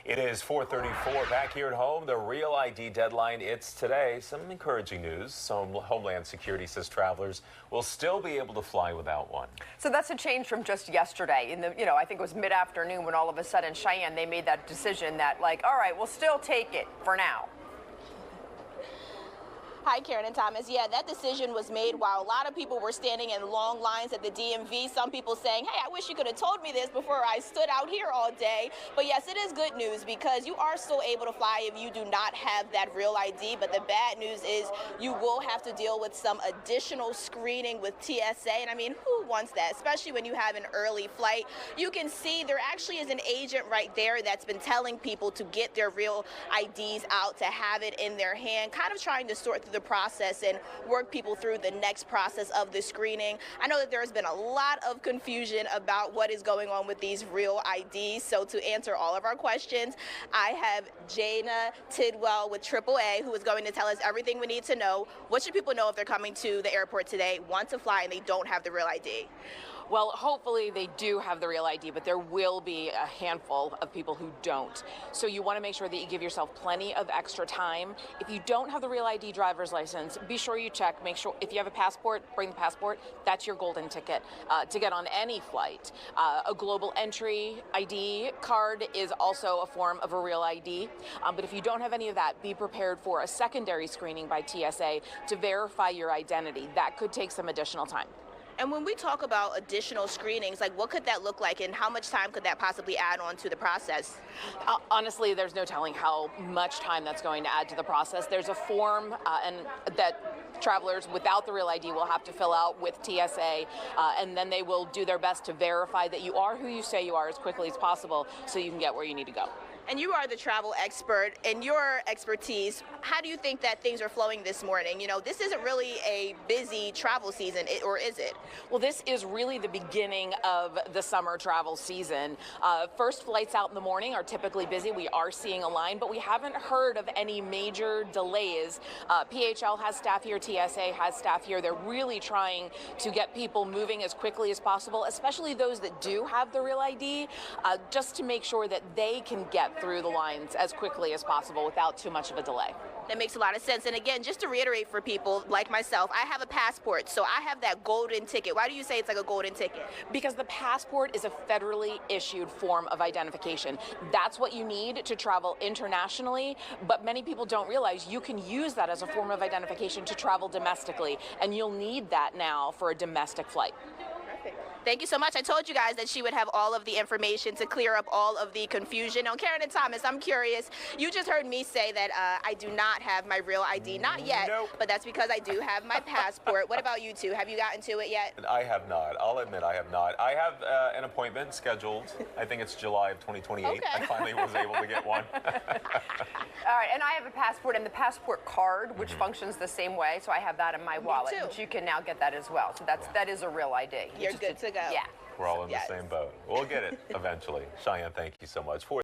It is 4:34 back here at home. The Real ID deadline, it's today. Some encouraging news. Some Homeland Security says travelers will still be able to fly without one. So that's a change from just yesterday. I think it was mid-afternoon when all of a sudden Cheyenne, they made that decision that all right, we'll still take it for now. Hi, Karen and Thomas. Yeah, that decision was made while a lot of people were standing in long lines at the DMV. Some people saying, hey, I wish you could have told me this before I stood out here all day. But yes, it is good news because you are still able to fly if you do not have that Real ID. But the bad news is you will have to deal with some additional screening with TSA. And I mean, who wants that? Especially when you have an early flight. You can see there actually is an agent right there that's been telling people to get their Real IDs out, to have it in their hand, kind of trying to sort through the process and work people through the next process of the screening. I know that there has been a lot of confusion about what is going on with these Real IDs. So to answer all of our questions, I have Jana Tidwell with AAA, who is going to tell us everything we need to know. What should people know if they're coming to the airport today, want to fly, and they don't have the Real ID? Well, hopefully they do have the Real ID, but there will be a handful of people who don't. So you want to make sure that you give yourself plenty of extra time. If you don't have the Real ID driver's license, be sure you check. Make sure if you have a passport, bring the passport. That's your golden ticket to get on any flight. A global entry ID card is also a form of a Real ID. But if you don't have any of that, be prepared for a secondary screening by TSA to verify your identity. That could take some additional time. And when we talk about additional screenings, what could that look like and how much time could that possibly add on to the process? Honestly, there's no telling how much time that's going to add to the process. There's a form that travelers without the Real ID will have to fill out with TSA, and then they will do their best to verify that you are who you say you are as quickly as possible so you can get where you need to go. And you are the travel expert. In your expertise, how do you think that things are flowing this morning? This isn't really a busy travel season, or is it? Well, this is really the beginning of the summer travel season. First flights out in the morning are typically busy. We are seeing a line, but we haven't heard of any major delays. PHL has staff here, TSA has staff here. They're really trying to get people moving as quickly as possible, especially those that do have the Real ID, just to make sure that they can get through the lines as quickly as possible without too much of a delay. That makes a lot of sense. And again, just to reiterate for people like myself, I have a passport, so I have that golden ticket. Why do you say it's like a golden ticket? Because the passport is a federally issued form of identification. That's what you need to travel internationally, but many people don't realize you can use that as a form of identification to travel domestically, and you'll need that now for a domestic flight. Thank you so much. I told you guys that she would have all of the information to clear up all of the confusion. Now, Karen and Thomas, I'm curious. You just heard me say that I do not have my Real ID. Not yet, Nope. But that's because I do have my passport. What about you two? Have you gotten to it yet? I have not. I'll admit I have not. I have an appointment scheduled. I think it's July of 2028. Okay. I finally was able to get one. All right, and I have a passport and the passport card, which functions the same way, so I have that in my wallet. too. But you can now get that as well. So that is a Real ID. You're good to go. Yeah. We're all in Yes. the same boat. We'll get it eventually. Cheyenne, thank you so much.